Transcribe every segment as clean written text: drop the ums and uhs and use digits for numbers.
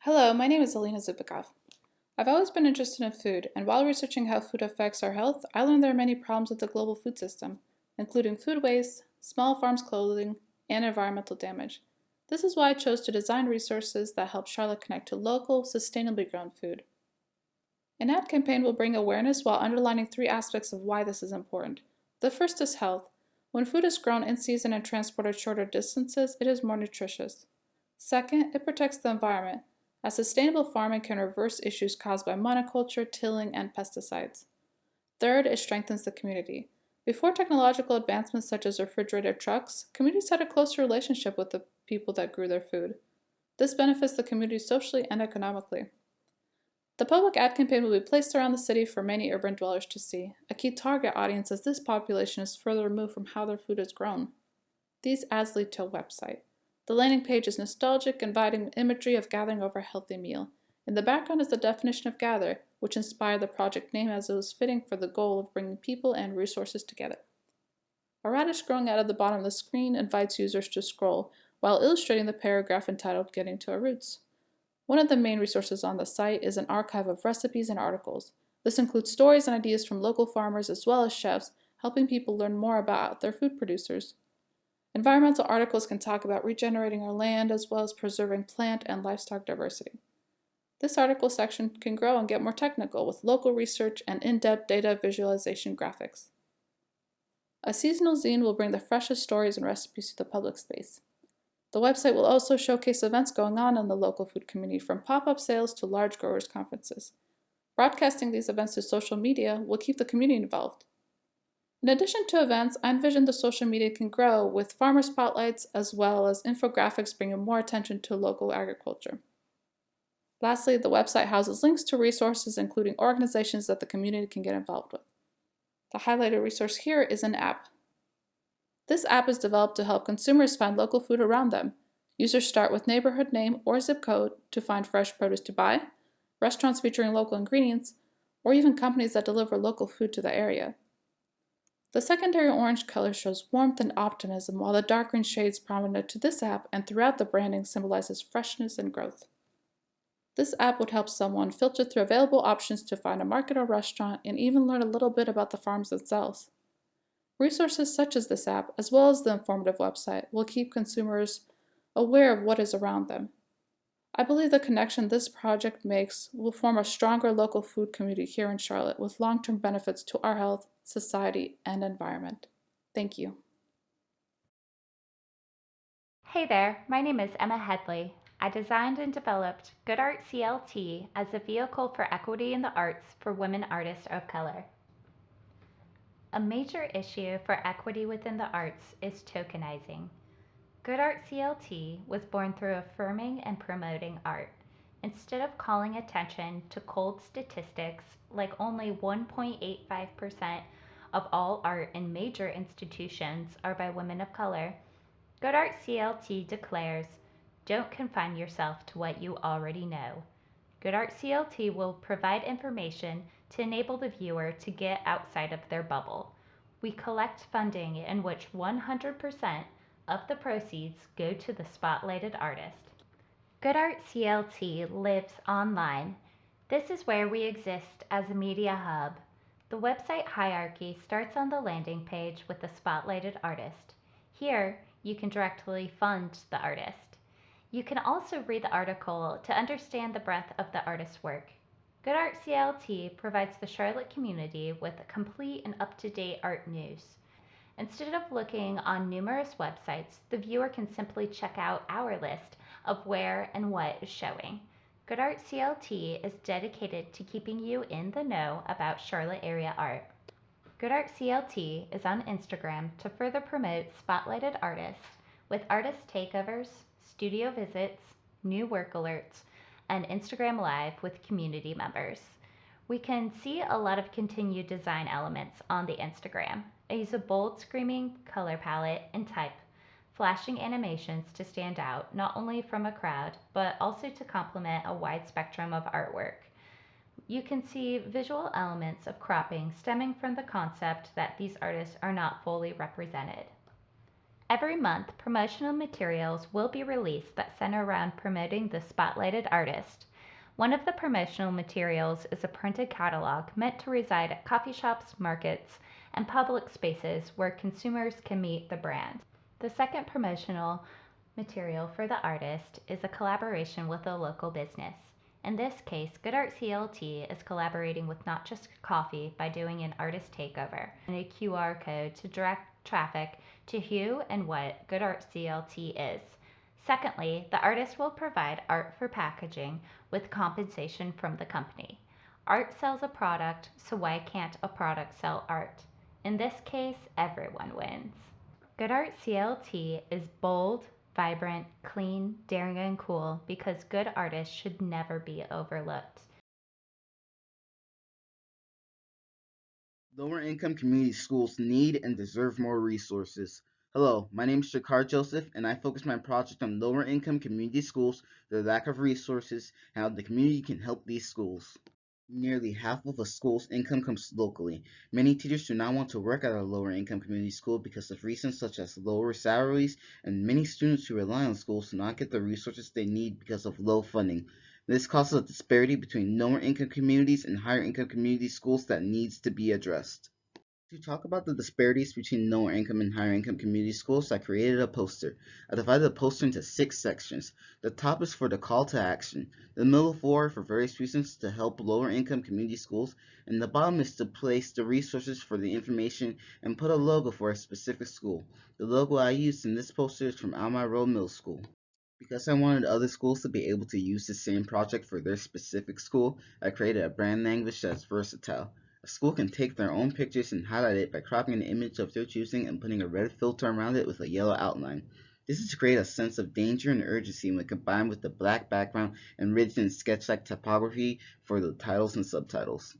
Hello, my name is Alina Zubikov. I've always been interested in food, and while researching how food affects our health, I learned there are many problems with the global food system, including food waste, small farms closing, and environmental damage. This is why I chose to design resources that help Charlotte connect to local, sustainably grown food. An ad campaign will bring awareness while underlining three aspects of why this is important. The first is health. When food is grown in season and transported shorter distances, it is more nutritious. Second, it protects the environment, as sustainable farming can reverse issues caused by monoculture, tilling, and pesticides. Third, it strengthens the community. Before technological advancements such as refrigerated trucks, communities had a closer relationship with the people that grew their food. This benefits the community socially and economically. The public ad campaign will be placed around the city for many urban dwellers to see, a key target audience as this population is further removed from how their food is grown. These ads lead to a website. The landing page is nostalgic, inviting imagery of gathering over a healthy meal. In the background is the definition of gather, which inspired the project name as it was fitting for the goal of bringing people and resources together. A radish growing out of the bottom of the screen invites users to scroll, while illustrating the paragraph entitled Getting to Our Roots. One of the main resources on the site is an archive of recipes and articles. This includes stories and ideas from local farmers as well as chefs, helping people learn more about their food producers. Environmental articles can talk about regenerating our land as well as preserving plant and livestock diversity. This article section can grow and get more technical with local research and in-depth data visualization graphics. A seasonal zine will bring the freshest stories and recipes to the public space. The website will also showcase events going on in the local food community, from pop-up sales to large growers' conferences. Broadcasting these events to social media will keep the community involved. In addition to events, I envision the social media can grow with farmer spotlights as well as infographics bringing more attention to local agriculture. Lastly, the website houses links to resources including organizations that the community can get involved with. The highlighted resource here is an app. This app is developed to help consumers find local food around them. Users start with neighborhood name or zip code to find fresh produce to buy, restaurants featuring local ingredients, or even companies that deliver local food to the area. The secondary orange color shows warmth and optimism, while the dark green shades prominent to this app and throughout the branding symbolizes freshness and growth. This app would help someone filter through available options to find a market or restaurant and even learn a little bit about the farms themselves. Resources such as this app, as well as the informative website, will keep consumers aware of what is around them. I believe the connection this project makes will form a stronger local food community here in Charlotte with long-term benefits to our health, society, and environment. Thank you. Hey there, my name is Emma Headley. I designed and developed Good Art CLT as a vehicle for equity in the arts for women artists of color. A major issue for equity within the arts is tokenizing. Good Art CLT was born through affirming and promoting art. Instead of calling attention to cold statistics like only 1.85% of all art in major institutions are by women of color, Good Art CLT declares, don't confine yourself to what you already know. Good Art CLT will provide information to enable the viewer to get outside of their bubble. We collect funding in which 100% of the proceeds go to the spotlighted artist. Good Art CLT lives online. This is where we exist as a media hub. The website hierarchy starts on the landing page with the spotlighted artist. Here, you can directly fund the artist. You can also read the article to understand the breadth of the artist's work. Good Art CLT provides the Charlotte community with complete and up-to-date art news. Instead of looking on numerous websites, the viewer can simply check out our list of where and what is showing. Good Art CLT is dedicated to keeping you in the know about Charlotte area art. Good Art CLT is on Instagram to further promote spotlighted artists with artist takeovers, studio visits, new work alerts, and Instagram Live with community members. We can see a lot of continued design elements on the Instagram. I use a bold screaming color palette and type, flashing animations to stand out not only from a crowd, but also to complement a wide spectrum of artwork. You can see visual elements of cropping stemming from the concept that these artists are not fully represented. Every month, promotional materials will be released that center around promoting the spotlighted artist. One of the promotional materials is a printed catalog meant to reside at coffee shops, markets, and public spaces where consumers can meet the brand. The second promotional material for the artist is a collaboration with a local business. In this case, Good Art CLT is collaborating with Not Just Coffee by doing an artist takeover and a QR code to direct traffic to who and what Good Art CLT is. Secondly, the artist will provide art for packaging with compensation from the company. Art sells a product, so why can't a product sell art? In this case, everyone wins. Good Art CLT is bold, vibrant, clean, daring, and cool because good artists should never be overlooked. Lower income community schools need and deserve more resources. Hello, my name is Jakar Joseph, and I focus my project on lower income community schools, their lack of resources, and how the community can help these schools. Nearly half of a school's income comes locally. Many teachers do not want to work at a lower income community school because of reasons such as lower salaries, and many students who rely on schools do not get the resources they need because of low funding. This causes a disparity between lower income communities and higher income community schools that needs to be addressed. To talk about the disparities between lower income and higher income community schools, I created a poster. I divided the poster into 6 sections. The top is for the call to action, the middle 4 for various reasons to help lower income community schools, and the bottom is to place the resources for the information and put a logo for a specific school. The logo I used in this poster is from Alma Road Middle School. Because I wanted other schools to be able to use the same project for their specific school, I created a brand language that's versatile. A school can take their own pictures and highlight it by cropping an image of their choosing and putting a red filter around it with a yellow outline. This is to create a sense of danger and urgency when combined with the black background and written in sketch-like typography for the titles and subtitles.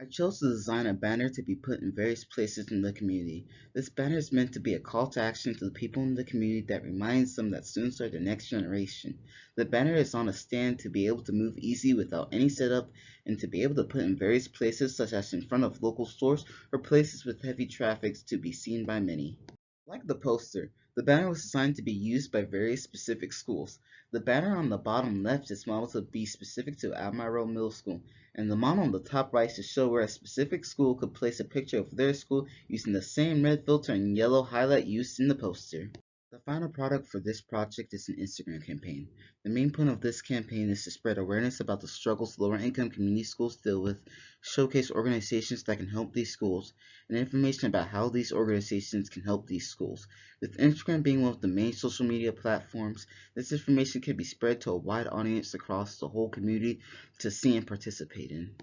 I chose to design a banner to be put in various places in the community. This banner is meant to be a call to action to the people in the community that reminds them that students are the next generation. The banner is on a stand to be able to move easy without any setup and to be able to put in various places such as in front of local stores or places with heavy traffic to be seen by many. Like the poster, the banner was designed to be used by various specific schools. The banner on the bottom left is modeled to be specific to Almiro Middle School, and the model on the top right to show where a specific school could place a picture of their school using the same red filter and yellow highlight used in the poster. The final product for this project is an Instagram campaign. The main point of this campaign is to spread awareness about the struggles lower income community schools deal with, showcase organizations that can help these schools, and information about how these organizations can help these schools. With Instagram being one of the main social media platforms, this information can be spread to a wide audience across the whole community to see and participate in.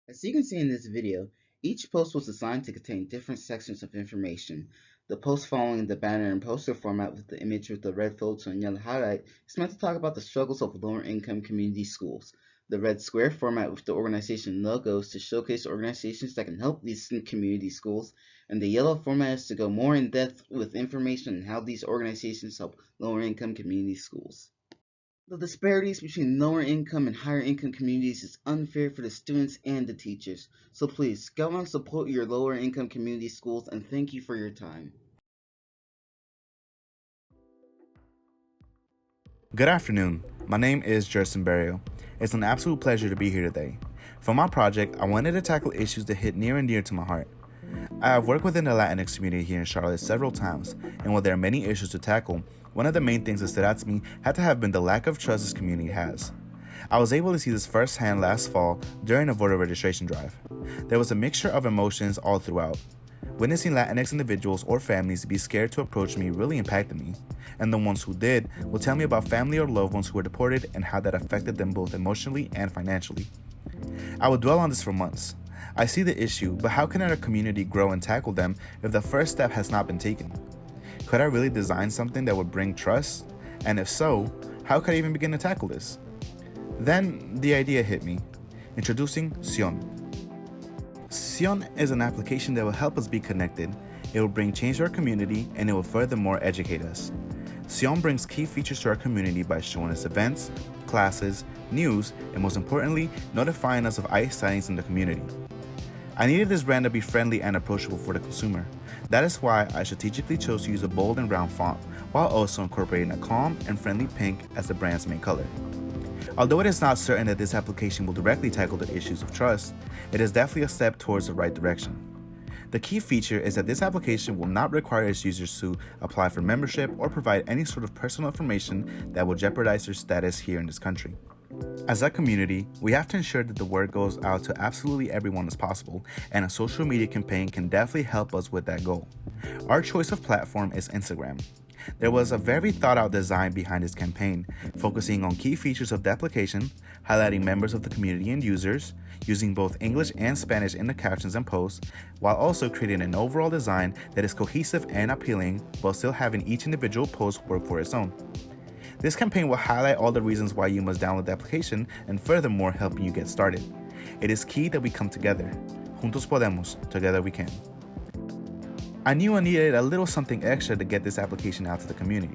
As you can see in this video, each post was designed to contain different sections of information. The post following the banner and poster format with the image with the red filter and yellow highlight is meant to talk about the struggles of lower income community schools. The red square format with the organization logos to showcase organizations that can help these community schools, and the yellow format is to go more in depth with information on how these organizations help lower income community schools. The disparities between lower income and higher income communities is unfair for the students and the teachers. So please, go and support your lower income community schools, and thank you for your time. Good afternoon. My name is GERSON BERRIO. It's an absolute pleasure to be here today. For my project, I wanted to tackle issues that hit near and dear to my heart. I have worked within the Latinx community here in Charlotte several times, and while there are many issues to tackle, one of the main things that stood out to me had to have been the lack of trust this community has. I was able to see this firsthand last fall during a voter registration drive. There was a mixture of emotions all throughout. Witnessing Latinx individuals or families be scared to approach me really impacted me, and the ones who did will tell me about family or loved ones who were deported and how that affected them both emotionally and financially. I would dwell on this for months. I see the issue, but how can our community grow and tackle them if the first step has not been taken? Could I really design something that would bring trust? And if so, how could I even begin to tackle this? Then the idea hit me. Introducing Sion. Sion is an application that will help us be connected. It will bring change to our community, and it will furthermore educate us. Sion brings key features to our community by showing us events, classes, news, and most importantly, notifying us of ICE sightings in the community. I needed this brand to be friendly and approachable for the consumer. That is why I strategically chose to use a bold and round font, while also incorporating a calm and friendly pink as the brand's main color. Although it is not certain that this application will directly tackle the issues of trust, it is definitely a step towards the right direction. The key feature is that this application will not require its users to apply for membership or provide any sort of personal information that will jeopardize their status here in this country. As a community, we have to ensure that the word goes out to absolutely everyone as possible, and a social media campaign can definitely help us with that goal. Our choice of platform is Instagram. There was a very thought-out design behind this campaign, focusing on key features of the application, highlighting members of the community and users, using both English and Spanish in the captions and posts, while also creating an overall design that is cohesive and appealing, while still having each individual post work for its own. This campaign will highlight all the reasons why you must download the application and furthermore helping you get started. It is key that we come together. Juntos podemos, together we can. I knew I needed a little something extra to get this application out to the community.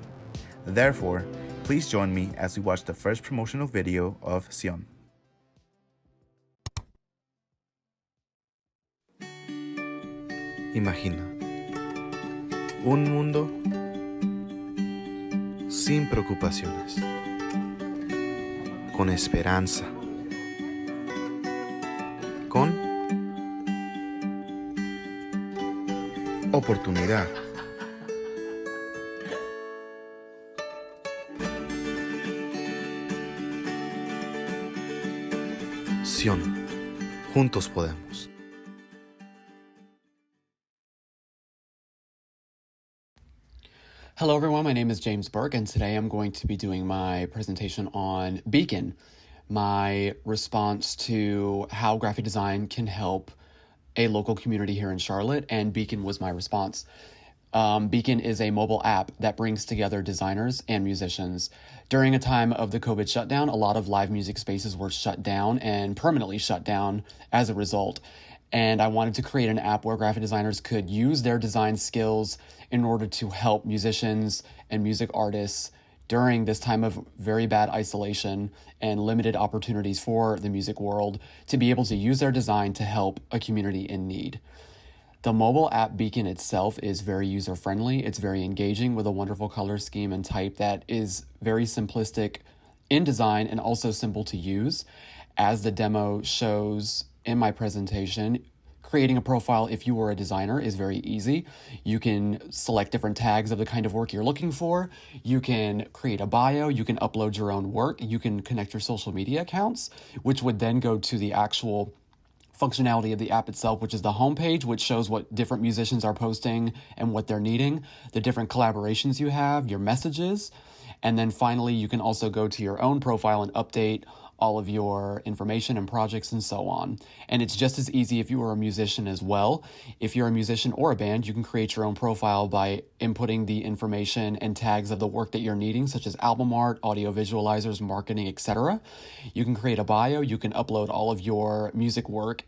Therefore, please join me as we watch the first promotional video of Sion. Imagina un mundo sin preocupaciones, con esperanza, con oportunidad. Sion, juntos podemos. Hello everyone, my name is James Burke, and today I'm going to be doing my presentation on Beacon, my response to how graphic design can help a local community here in Charlotte, and Beacon was my response. Beacon is a mobile app that brings together designers and musicians. During a time of the COVID shutdown, a lot of live music spaces were shut down and permanently shut down as a result. And I wanted to create an app where graphic designers could use their design skills in order to help musicians and music artists during this time of very bad isolation and limited opportunities for the music world to be able to use their design to help a community in need. The mobile app Beacon itself is very user-friendly. It's very engaging with a wonderful color scheme and type that is very simplistic in design and also simple to use. As the demo shows in my presentation, creating a profile if you were a designer is very easy. You can select different tags of the kind of work you're looking for. You can create a bio. You can upload your own work. You can connect your social media accounts, which would then go to the actual functionality of the app itself, which is the homepage, which shows what different musicians are posting and what they're needing, the different collaborations you have, your messages. And then finally, you can also go to your own profile and update all of your information and projects and so on. And it's just as easy if you are a musician as well. If you're a musician or a band, you can create your own profile by inputting the information and tags of the work that you're needing, such as album art, audio visualizers, marketing, etc. You can create a bio, you can upload all of your music work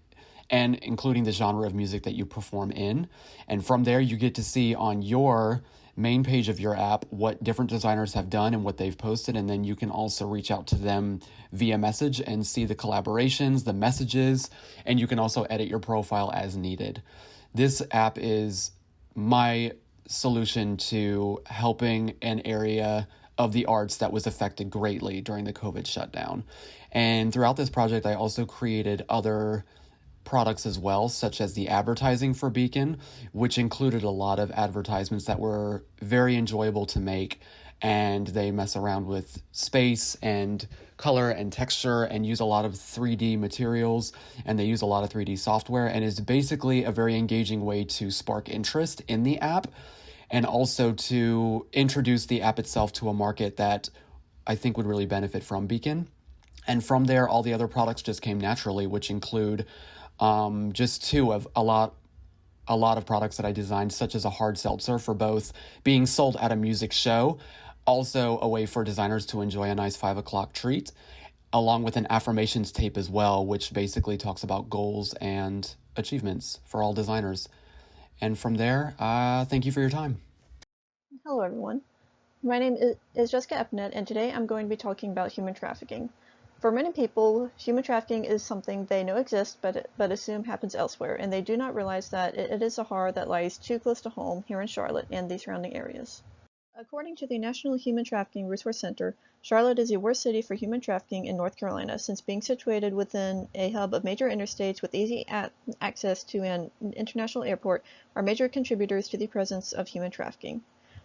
and including the genre of music that you perform in. And from there, you get to see on your main page of your app what different designers have done and what they've posted, and then you can also reach out to them via message and see the collaborations, the messages, and you can also edit your profile as needed. This app is my solution to helping an area of the arts that was affected greatly during the COVID shutdown. And throughout this project, I also created other products as well, such as the advertising for Beacon, which included a lot of advertisements that were very enjoyable to make, and they mess around with space and color and texture and use a lot of 3D materials, and they use a lot of 3D software, and is basically a very engaging way to spark interest in the app and also to introduce the app itself to a market that I think would really benefit from Beacon. And from there, all the other products just came naturally, which include just two of a lot of products that I designed, such as a hard seltzer for both being sold at a music show, also a way for designers to enjoy a nice 5 o'clock treat, along with an affirmations tape as well, which basically talks about goals and achievements for all designers. And from there, thank you for your time. Hello everyone. My name is Jessica EPPINETTE, and today I'm going to be talking about human trafficking. For many people, human trafficking is something they know exists but assume happens elsewhere, and they do not realize that it is a horror that lies too close to home here in Charlotte and the surrounding areas. According to the National Human Trafficking Resource Center, Charlotte is the worst city for human trafficking in North Carolina, since being situated within a hub of major interstates with easy access to an international airport are major contributors to the presence of human trafficking.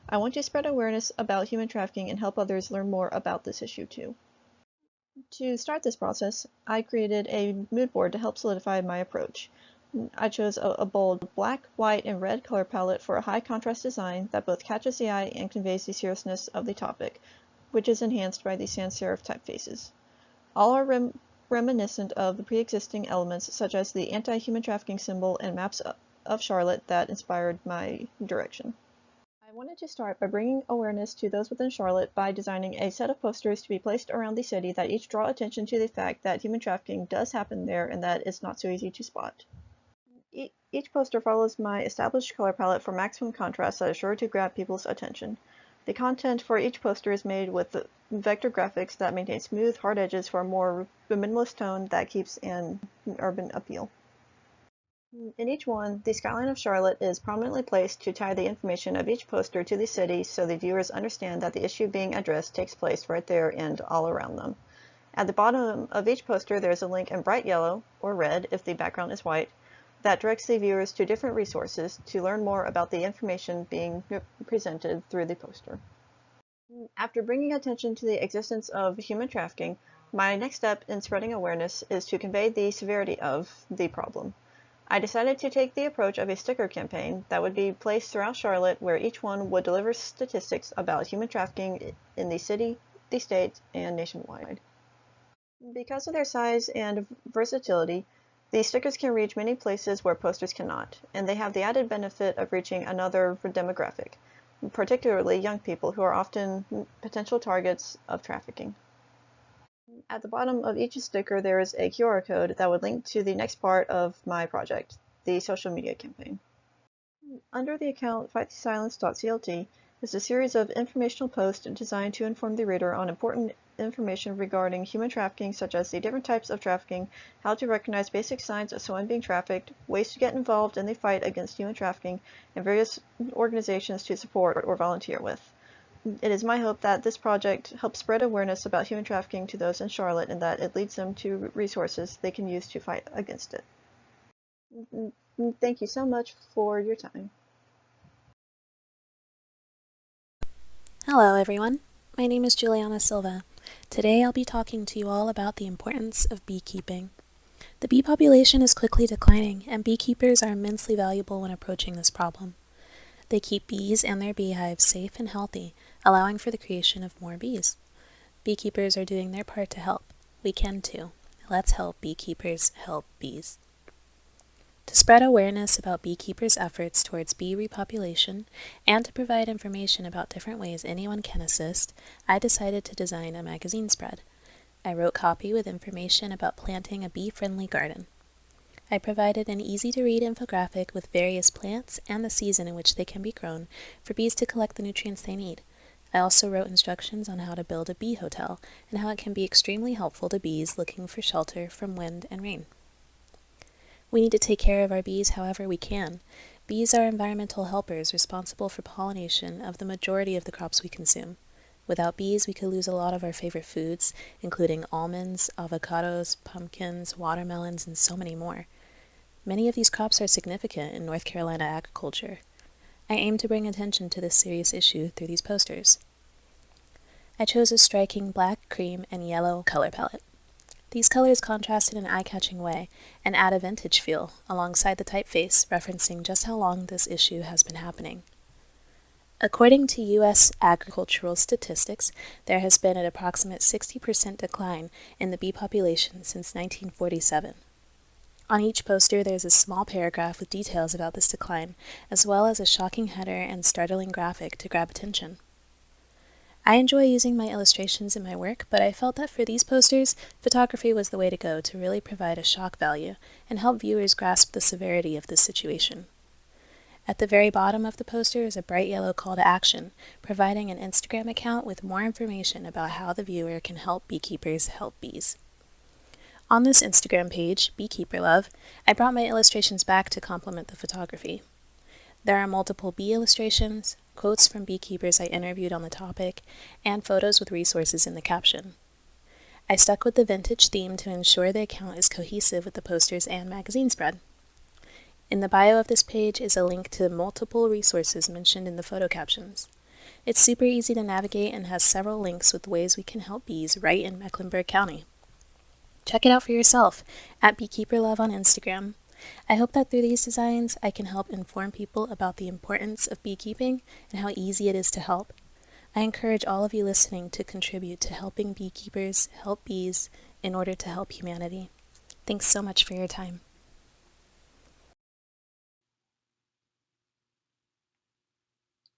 I want to spread awareness about human trafficking and help others learn more about this issue too. To start this process, I created a mood board to help solidify my approach. I chose a bold black, white, and red color palette for a high contrast design that both catches the eye and conveys the seriousness of the topic, which is enhanced by the sans serif typefaces. All are reminiscent of the pre-existing elements such as the anti-human trafficking symbol and maps of Charlotte that inspired my direction. I wanted to start by bringing awareness to those within Charlotte by designing a set of posters to be placed around the city that each draw attention to the fact that human trafficking does happen there and that it's not so easy to spot. Each poster follows my established color palette for maximum contrast that is sure to grab people's attention. The content for each poster is made with vector graphics that maintain smooth, hard edges for a more minimalist tone that keeps an urban appeal. In each one, the skyline of Charlotte is prominently placed to tie the information of each poster to the city so the viewers understand that the issue being addressed takes place right there and all around them. At the bottom of each poster, there is a link in bright yellow, or red if the background is white, that directs the viewers to different resources to learn more about the information being presented through the poster. After bringing attention to the existence of human trafficking, my next step in spreading awareness is to convey the severity of the problem. I decided to take the approach of a sticker campaign that would be placed throughout Charlotte, where each one would deliver statistics about human trafficking in the city, the state, and nationwide. Because of their size and versatility, these stickers can reach many places where posters cannot, and they have the added benefit of reaching another demographic, particularly young people who are often potential targets of trafficking. At the bottom of each sticker, there is a QR code that would link to the next part of my project, the social media campaign. Under the account fightthesilence.clt is a series of informational posts designed to inform the reader on important information regarding human trafficking, such as the different types of trafficking, how to recognize basic signs of someone being trafficked, ways to get involved in the fight against human trafficking, and various organizations to support or volunteer with. It is my hope that this project helps spread awareness about human trafficking to those in Charlotte and that it leads them to resources they can use to fight against it. Thank you so much for your time. Hello everyone, my name is Julianna Silva. Today I'll be talking to you all about the importance of beekeeping. The bee population is quickly declining, and beekeepers are immensely valuable when approaching this problem. They keep bees and their beehives safe and healthy, allowing for the creation of more bees. Beekeepers are doing their part to help. We can too. Let's help beekeepers help bees. To spread awareness about beekeepers' efforts towards bee repopulation and to provide information about different ways anyone can assist, I decided to design a magazine spread. I wrote copy with information about planting a bee-friendly garden. I provided an easy-to-read infographic with various plants and the season in which they can be grown for bees to collect the nutrients they need. I also wrote instructions on how to build a bee hotel and how it can be extremely helpful to bees looking for shelter from wind and rain. We need to take care of our bees however we can. Bees are environmental helpers responsible for pollination of the majority of the crops we consume. Without bees, we could lose a lot of our favorite foods, including almonds, avocados, pumpkins, watermelons, and so many more. Many of these crops are significant in North Carolina agriculture. I aim to bring attention to this serious issue through these posters. I chose a striking black, cream, and yellow color palette. These colors contrast in an eye-catching way and add a vintage feel alongside the typeface, referencing just how long this issue has been happening. According to U.S. agricultural statistics, there has been an approximate 60% decline in the bee population since 1947. On each poster, there is a small paragraph with details about this decline, as well as a shocking header and startling graphic to grab attention. I enjoy using my illustrations in my work, but I felt that for these posters, photography was the way to go to really provide a shock value and help viewers grasp the severity of this situation. At the very bottom of the poster is a bright yellow call to action, providing an Instagram account with more information about how the viewer can help beekeepers help bees. On this Instagram page, Beekeeper Love, I brought my illustrations back to complement the photography. There are multiple bee illustrations, quotes from beekeepers I interviewed on the topic, and photos with resources in the caption. I stuck with the vintage theme to ensure the account is cohesive with the posters and magazine spread. In the bio of this page is a link to multiple resources mentioned in the photo captions. It's super easy to navigate and has several links with ways we can help bees right in Mecklenburg County. Check it out for yourself at Beekeeper Love on Instagram. I hope that through these designs, I can help inform people about the importance of beekeeping and how easy it is to help. I encourage all of you listening to contribute to helping beekeepers help bees in order to help humanity. Thanks so much for your time.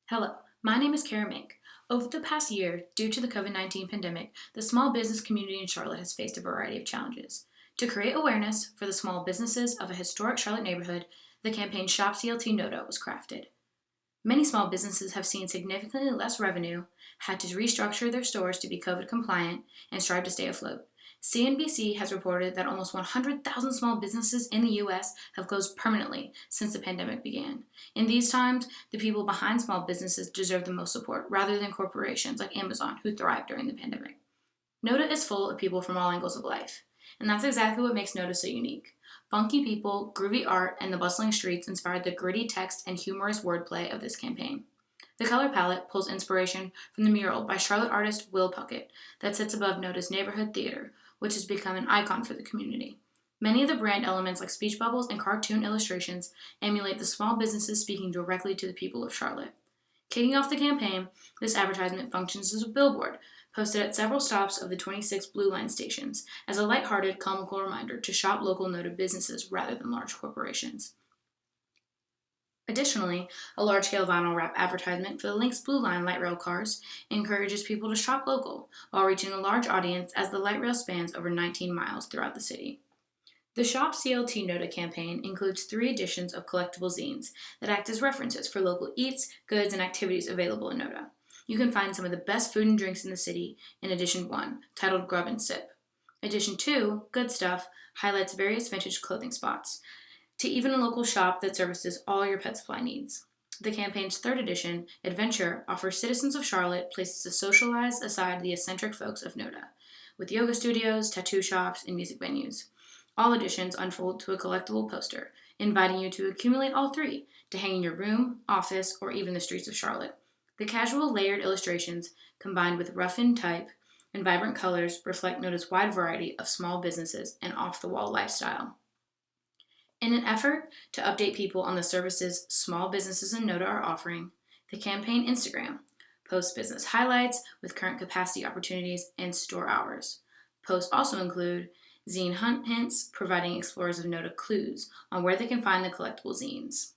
Hello, my name is Kara Mink. Over the past year, due to the COVID-19 pandemic, the small business community in Charlotte has faced a variety of challenges. To create awareness for the small businesses of a historic Charlotte neighborhood, the campaign Shop CLT NOTA was crafted. Many small businesses have seen significantly less revenue, had to restructure their stores to be COVID compliant, and strive to stay afloat. CNBC has reported that almost 100,000 small businesses in the U.S. have closed permanently since the pandemic began. In these times, the people behind small businesses deserve the most support, rather than corporations like Amazon, who thrived during the pandemic. NOTA is full of people from all angles of life, and that's exactly what makes NOTA so unique. Funky people, groovy art, and the bustling streets inspired the gritty text and humorous wordplay of this campaign. The color palette pulls inspiration from the mural by Charlotte artist Will Puckett that sits above NOTA's neighborhood theater, which has become an icon for the community. Many of the brand elements like speech bubbles and cartoon illustrations emulate the small businesses speaking directly to the people of Charlotte. Kicking off the campaign, this advertisement functions as a billboard posted at several stops of the 26 Blue Line stations as a lighthearted, comical reminder to shop local NOTA businesses rather than large corporations. Additionally, a large-scale vinyl wrap advertisement for the Lynx Blue Line light rail cars encourages people to shop local while reaching a large audience as the light rail spans over 19 miles throughout the city. The Shop CLT NOTA campaign includes 3 editions of collectible zines that act as references for local eats, goods, and activities available in NOTA. You can find some of the best food and drinks in the city in Edition 1, titled Grub and Sip. Edition 2, Good Stuff, highlights various vintage clothing spots, to even a local shop that services all your pet supply needs. The campaign's 3rd edition, Adventure, offers citizens of Charlotte places to socialize aside the eccentric folks of NOTA, with yoga studios, tattoo shops, and music venues. All editions unfold to a collectible poster, inviting you to accumulate all 3 to hang in your room, office, or even the streets of Charlotte. The casual layered illustrations, combined with rough-in type and vibrant colors, reflect NOTA's wide variety of small businesses and off-the-wall lifestyle. In an effort to update people on the services small businesses in NOTA are offering, the campaign Instagram posts business highlights with current capacity opportunities and store hours. Posts also include zine hunt hints, providing explorers of NOTA clues on where they can find the collectible zines.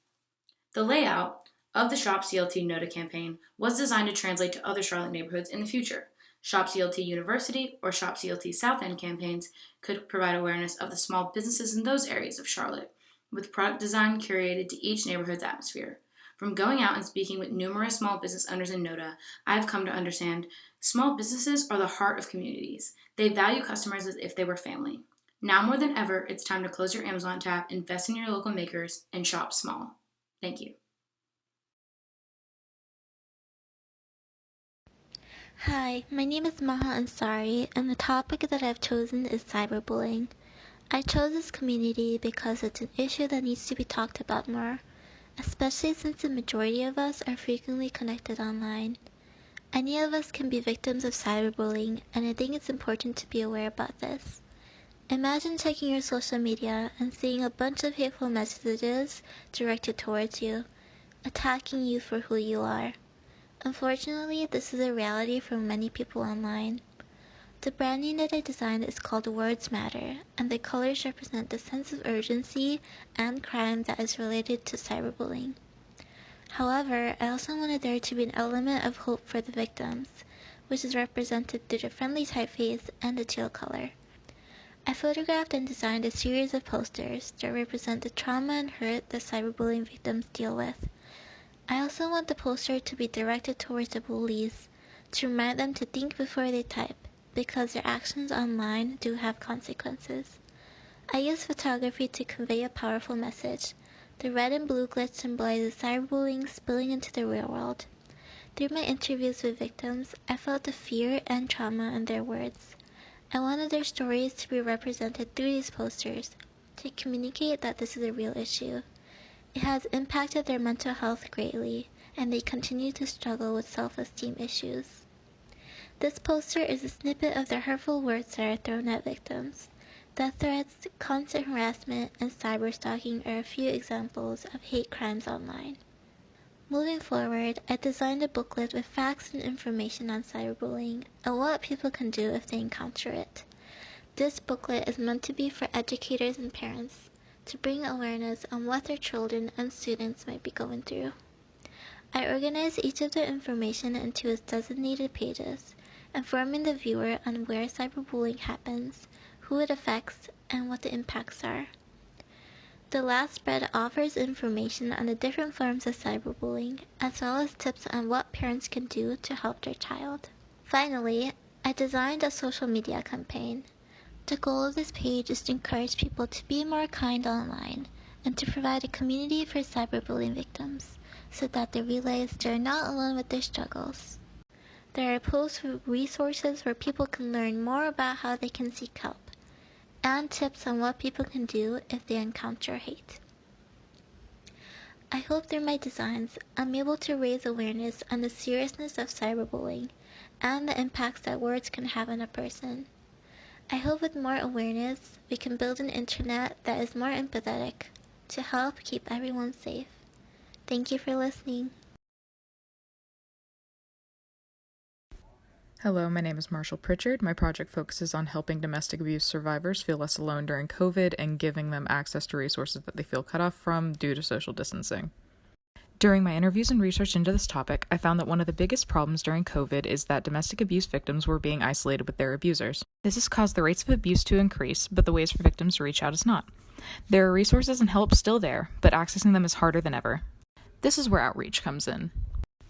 The layout of the Shop CLT NOTA campaign was designed to translate to other Charlotte neighborhoods in the future. Shop CLT University or Shop CLT South End campaigns could provide awareness of the small businesses in those areas of Charlotte, with product design curated to each neighborhood's atmosphere. From going out and speaking with numerous small business owners in NOTA, I have come to understand small businesses are the heart of communities. They value customers as if they were family. Now more than ever, it's time to close your Amazon tab, invest in your local makers, and shop small. Thank you. Hi, my name is MAHA Ansari, and the topic that I've chosen is cyberbullying. I chose this community because it's an issue that needs to be talked about more, especially since the majority of us are frequently connected online. Any of us can be victims of cyberbullying, and I think it's important to be aware about this. Imagine checking your social media and seeing a bunch of hateful messages directed towards you, attacking you for who you are. Unfortunately, this is a reality for many people online. The branding that I designed is called Words Matter, and the colors represent the sense of urgency and crime that is related to cyberbullying. However, I also wanted there to be an element of hope for the victims, which is represented through the friendly typeface and the teal color. I photographed and designed a series of posters that represent the trauma and hurt that cyberbullying victims deal with, I also want the poster to be directed towards the bullies, to remind them to think before they type, because their actions online do have consequences. I use photography to convey a powerful message. The red and blue glitch symbolizes cyberbullying spilling into the real world. Through my interviews with victims, I felt the fear and trauma in their words. I wanted their stories to be represented through these posters, to communicate that this is a real issue. It has impacted their mental health greatly, and they continue to struggle with self-esteem issues. This poster is a snippet of the hurtful words that are thrown at victims. Death threats, constant harassment, and cyberstalking are a few examples of hate crimes online. Moving forward, I designed a booklet with facts and information on cyberbullying and what people can do if they encounter it. This booklet is meant to be for educators and parents, to bring awareness on what their children and students might be going through. I organize each of the information into its designated pages, informing the viewer on where cyberbullying happens, who it affects, and what the impacts are. The last spread offers information on the different forms of cyberbullying, as well as tips on what parents can do to help their child. Finally, I designed a social media campaign. The goal of this page is to encourage people to be more kind online and to provide a community for cyberbullying victims so that they realize they're not alone with their struggles. There are posts with resources where people can learn more about how they can seek help, and tips on what people can do if they encounter hate. I hope through my designs, I'm able to raise awareness on the seriousness of cyberbullying and the impacts that words can have on a person. I hope with more awareness, we can build an internet that is more empathetic to help keep everyone safe. Thank you for listening. Hello, my name is Marshall Pritchard. My project focuses on helping domestic abuse survivors feel less alone during COVID and giving them access to resources that they feel cut off from due to social distancing. During my interviews and research into this topic, I found that one of the biggest problems during COVID is that domestic abuse victims were being isolated with their abusers. This has caused the rates of abuse to increase, but the ways for victims to reach out is not. There are resources and help still there, but accessing them is harder than ever. This is where outreach comes in.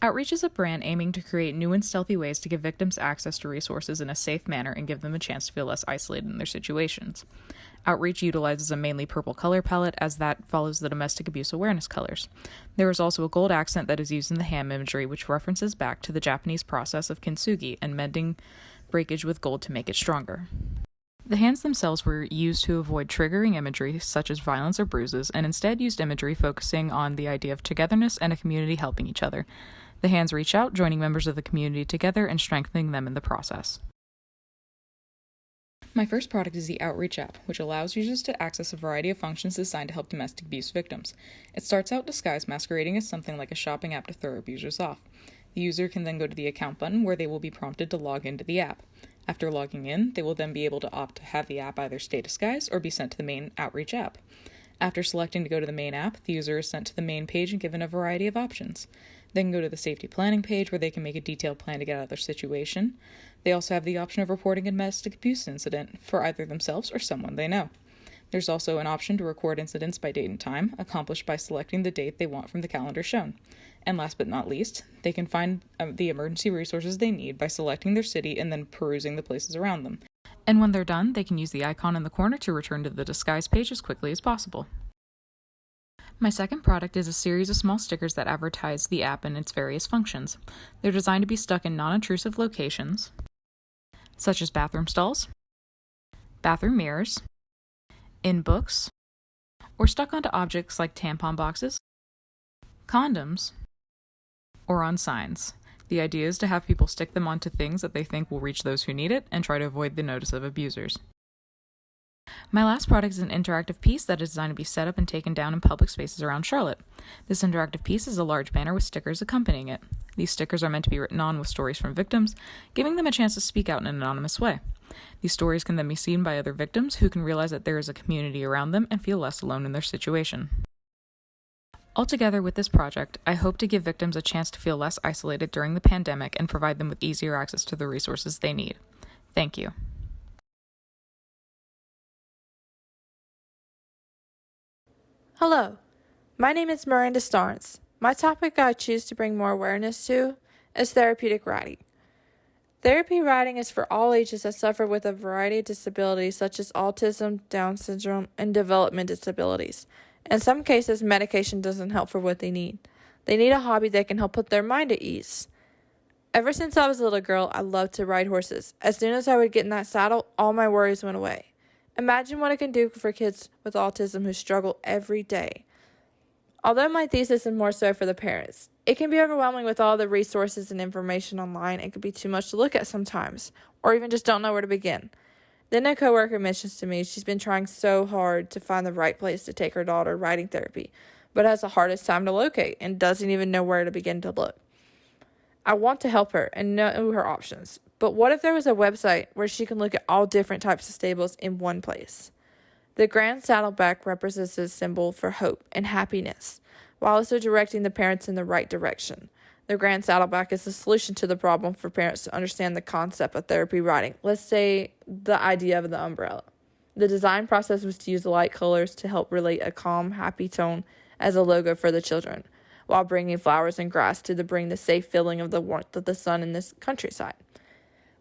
Outreach is a brand aiming to create new and stealthy ways to give victims access to resources in a safe manner and give them a chance to feel less isolated in their situations. Outreach utilizes a mainly purple color palette, as that follows the domestic abuse awareness colors. There is also a gold accent that is used in the ham imagery, which references back to the Japanese process of kintsugi and mending breakage with gold to make it stronger. The hands themselves were used to avoid triggering imagery such as violence or bruises, and instead used imagery focusing on the idea of togetherness and a community helping each other. The hands reach out, joining members of the community together and strengthening them in the process. My first product is the Outreach app, which allows users to access a variety of functions designed to help domestic abuse victims. It starts out disguised, masquerading as something like a shopping app to throw abusers off. The user can then go to the account button, where they will be prompted to log into the app. After logging in, they will then be able to opt to have the app either stay disguised or be sent to the main Outreach app. After selecting to go to the main app, the user is sent to the main page and given a variety of options. They can go to the safety planning page, where they can make a detailed plan to get out of their situation. They also have the option of reporting a domestic abuse incident for either themselves or someone they know. There's also an option to record incidents by date and time, accomplished by selecting the date they want from the calendar shown. And last but not least, they can find the emergency resources they need by selecting their city and then perusing the places around them. And when they're done, they can use the icon in the corner to return to the disguise page as quickly as possible. My second product is a series of small stickers that advertise the app and its various functions. They're designed to be stuck in non-intrusive locations, such as bathroom stalls, bathroom mirrors, in books, or stuck onto objects like tampon boxes, condoms, or on signs. The idea is to have people stick them onto things that they think will reach those who need it and try to avoid the notice of abusers. My last product is an interactive piece that is designed to be set up and taken down in public spaces around Charlotte. This interactive piece is a large banner with stickers accompanying it. These stickers are meant to be written on with stories from victims, giving them a chance to speak out in an anonymous way. These stories can then be seen by other victims, who can realize that there is a community around them and feel less alone in their situation. Altogether, with this project, I hope to give victims a chance to feel less isolated during the pandemic and provide them with easier access to the resources they need. Thank you. Hello, my name is Miranda STARNES. My topic I choose to bring more awareness to is therapeutic writing. Therapy writing is for all ages that suffer with a variety of disabilities such as autism, Down syndrome, and development disabilities. In some cases, medication doesn't help for what they need. They need a hobby that can help put their mind at ease. Ever since I was a little girl, I loved to ride horses. As soon as I would get in that saddle, all my worries went away. Imagine what it can do for kids with autism who struggle every day. Although my thesis is more so for the parents, it can be overwhelming with all the resources and information online. It can be too much to look at sometimes, or even just don't know where to begin. Then a coworker mentions to me she's been trying so hard to find the right place to take her daughter riding therapy, but has the hardest time to locate and doesn't even know where to begin to look. I want to help her and know her options, but what if there was a website where she can look at all different types of stables in one place? The Grand Saddleback represents a symbol for hope and happiness, while also directing the parents in the right direction. The Grand Saddleback is the solution to the problem for parents to understand the concept of therapy writing. Let's say the idea of the umbrella. The design process was to use light colors to help relate a calm, happy tone as a logo for the children, while bringing flowers and grass to bring the safe feeling of the warmth of the sun in this countryside.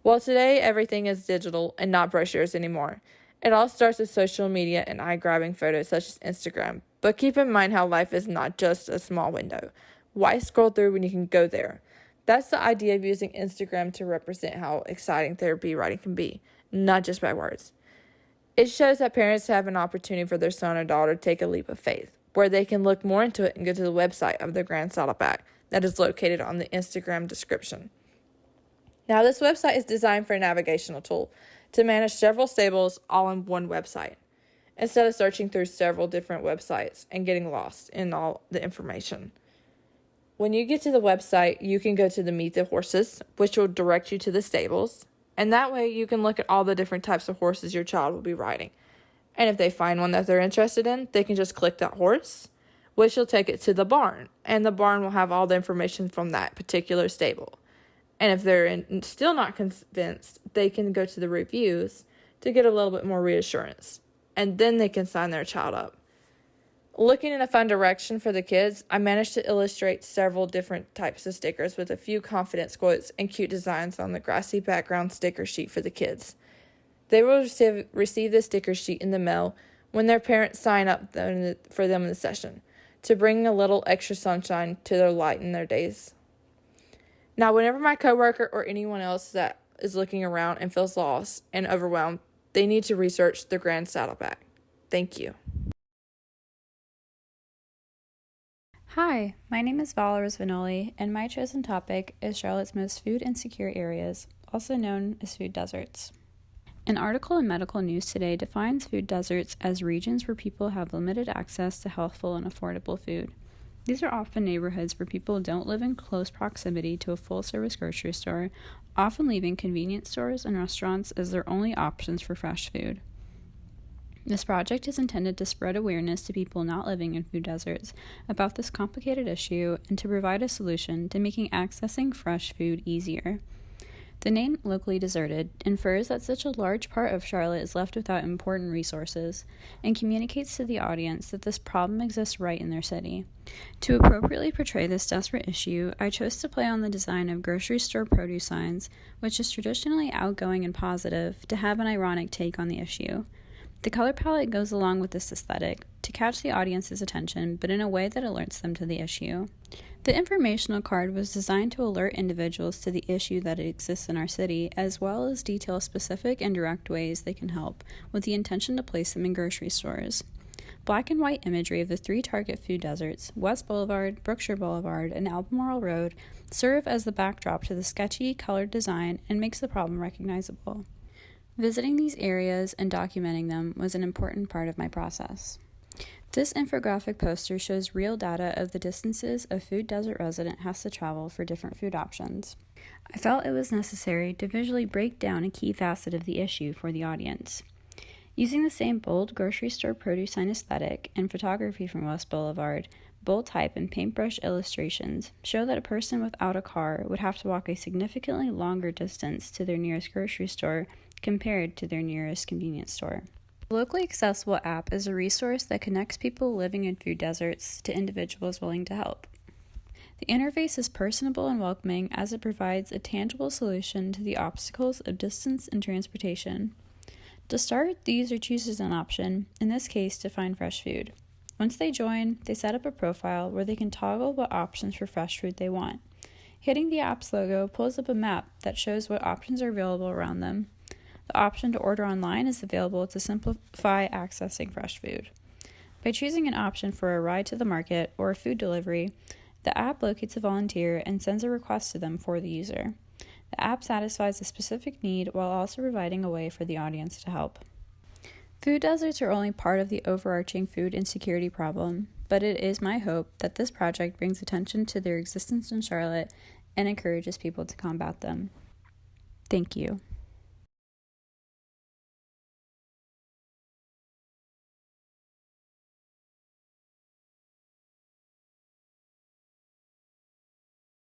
Well, today everything is digital and not brochures anymore. It all starts with social media and eye-grabbing photos such as Instagram. But keep in mind how life is not just a small window. Why scroll through when you can go there? That's the idea of using Instagram to represent how exciting therapy writing can be, not just by words. It shows that parents have an opportunity for their son or daughter to take a leap of faith, where they can look more into it and go to the website of the Grand Saddleback that is located on the Instagram description. Now, this website is designed for a navigational tool to manage several stables all on one website, instead of searching through several different websites and getting lost in all the information. When you get to the website, you can go to the Meet the Horses, which will direct you to the stables, and that way you can look at all the different types of horses your child will be riding. And if they find one that they're interested in, they can just click that horse, which will take it to the barn, and the barn will have all the information from that particular stable. And if they're still not convinced, they can go to the reviews to get a little bit more reassurance, and then they can sign their child up. Looking in a fun direction for the kids, I managed to illustrate several different types of stickers with a few confidence quotes and cute designs on the grassy background sticker sheet for the kids. They will receive the sticker sheet in the mail when their parents sign up for them in the session to bring a little extra sunshine to their light in their days. Now, whenever my coworker or anyone else that is looking around and feels lost and overwhelmed, they need to research the Grand Saddleback. Thank you. Hi, my name is Valerie Svanoli, and my chosen topic is Charlotte's most food insecure areas, also known as food deserts. An article in Medical News Today defines food deserts as regions where people have limited access to healthful and affordable food. These are often neighborhoods where people don't live in close proximity to a full-service grocery store, often leaving convenience stores and restaurants as their only options for fresh food. This project is intended to spread awareness to people not living in food deserts about this complicated issue and to provide a solution to making accessing fresh food easier. The name locally deserted infers that such a large part of Charlotte is left without important resources and communicates to the audience that this problem exists right in their city. To appropriately portray this desperate issue, I chose to play on the design of grocery store produce signs, which is traditionally outgoing and positive, to have an ironic take on the issue. The color palette goes along with this aesthetic to catch the audience's attention, but in a way that alerts them to the issue. The informational card was designed to alert individuals to the issue that exists in our city, as well as detail specific and direct ways they can help, with the intention to place them in grocery stores. Black and white imagery of the three target food deserts, West Boulevard, Brookshire Boulevard, and Albemarle Road, serve as the backdrop to the sketchy, colored design and makes the problem recognizable. Visiting these areas and documenting them was an important part of my process. This infographic poster shows real data of the distances a food desert resident has to travel for different food options. I felt it was necessary to visually break down a key facet of the issue for the audience. Using the same bold grocery store produce sign aesthetic and photography from West Boulevard, bold type and paintbrush illustrations show that a person without a car would have to walk a significantly longer distance to their nearest grocery store compared to their nearest convenience store. The Locally Accessible app is a resource that connects people living in food deserts to individuals willing to help. The interface is personable and welcoming as it provides a tangible solution to the obstacles of distance and transportation. To start, the user chooses an option, in this case to find fresh food. Once they join, they set up a profile where they can toggle what options for fresh food they want. Hitting the app's logo pulls up a map that shows what options are available around them. The option to order online is available to simplify accessing fresh food. By choosing an option for a ride to the market or a food delivery, the app locates a volunteer and sends a request to them for the user. The app satisfies a specific need while also providing a way for the audience to help. Food deserts are only part of the overarching food insecurity problem, but it is my hope that this project brings attention to their existence in Charlotte and encourages people to combat them. Thank you.